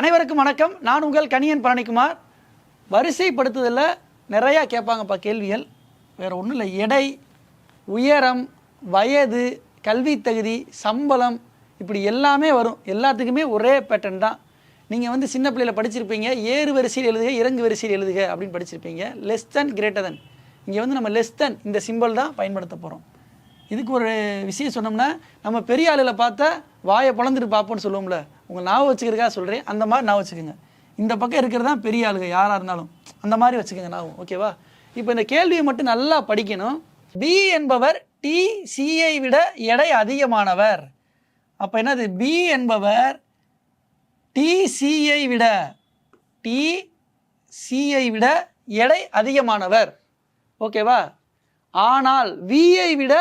அனைவருக்கும் வணக்கம். நான் உங்கள் கணியன் பழனிக்குமார். வரிசைப்படுத்துதலில் நிறையா கேட்பாங்கப்பா கேள்விகள். வேறு ஒன்றும் இல்லை, எடை, உயரம், வயது, கல்வி தகுதி, சம்பளம், இப்படி எல்லாமே வரும். எல்லாத்துக்குமே ஒரே பேட்டர்ன் தான். நீங்கள் சின்ன பிள்ளையில் படிச்சிருப்பீங்க, ஏறு வரிசையில் எழுதுக, இறங்கு வரிசையில் எழுதுக அப்படின்னு படிச்சிருப்பீங்க. Less than, greater than. இங்கே நம்ம லெஸ் தென் இந்த சிம்பிள் தான் பயன்படுத்த போகிறோம். இதுக்கு ஒரு விஷயம் சொன்னோம்னா, நம்ம பெரிய ஆளுகளை பார்த்தா வாயை பிளந்துட்டு பார்ப்போம்னு சொல்லுவோம்ல, உங்கள் ஞாபகம் வச்சுக்கிறதுக்காக சொல்கிறேன். அந்த மாதிரி ஞாபகம் வச்சுக்கோங்க. இந்த பக்கம் இருக்கிறது தான் பெரிய ஆளுங்க யாராக இருந்தாலும், அந்த மாதிரி வச்சுக்கோங்க ஞாபகம். ஓகேவா? இப்போ இந்த கேள்வியை மட்டும் நல்லா படிக்கணும். பி என்பவர் டிசியை விட எடை அதிகமானவர். அப்போ என்னது? பி என்பவர் டிசியை விட எடை அதிகமானவர். ஓகேவா? ஆனால் வியை விட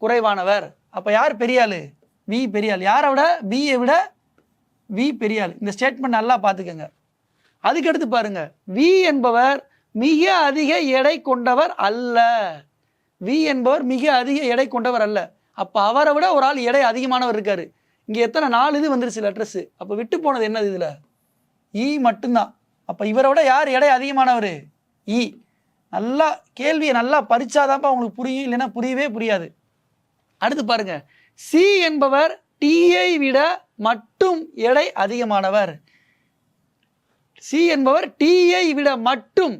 குறைவானவர். அப்போ யார் பெரிய ஆள்? வி பெரிய ஆள். யாரை விட? பியை விட வி பெரிய ஆள். இந்த ஸ்டேட்மெண்ட் நல்லா பார்த்துக்கோங்க. அதுக்கடுத்து பாருங்க, வி என்பவர் மிக அதிக எடை கொண்டவர் அல்ல. வி என்பவர் மிக அதிக எடை கொண்டவர் அல்ல. அப்போ அவரை விட ஒரு ஆள் எடை அதிகமானவர் இருக்காரு. இங்கே எத்தனை 4 இது வந்துருச்சு லெட்டர்ஸ். அப்போ விட்டு போனது என்னது? இதில் இ மட்டும்தான். அப்போ இவரை விட யார் எடை அதிகமானவர்? இ. நல்லா கேள்வியை நல்லா பறிச்சாதான்ப்பா உங்களுக்கு புரியும், இல்லைன்னா புரியவே புரியாது. அடுத்து பாருங்க, சி என்பவர் டியை விட மட்டும் எடை அதிகமானவர். சி என்பவர் டியை விட மட்டும்.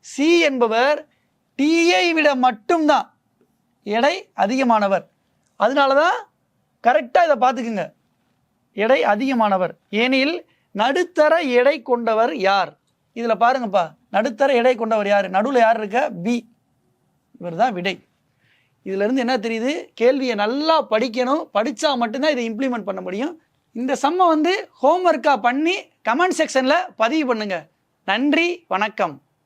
சி என்பவர் டியை விட மட்டும்தான் எடை அதிகமானவர். அதனால தான் கரெக்டாக இதை பார்த்துக்குங்க, எடை அதிகமானவர். ஏனில் நடுத்தர எடை கொண்டவர் யார்? இதில் பாருங்கப்பா, நடுத்தர எடை கொண்டவர் யார்? நடுவில் யார் இருக்க? பி. இவர் தான் விடை. இதிலிருந்து என்ன தெரியுது? கேள்வியை நல்லா படிக்கணும். படித்தா மட்டும்தான் இதை இம்ப்ளிமெண்ட் பண்ண முடியும். இந்த சம்மை ஹோம்ஒர்க்காக பண்ணி கமெண்ட் செக்ஷனில் பதிவு பண்ணுங்க. நன்றி, வணக்கம்.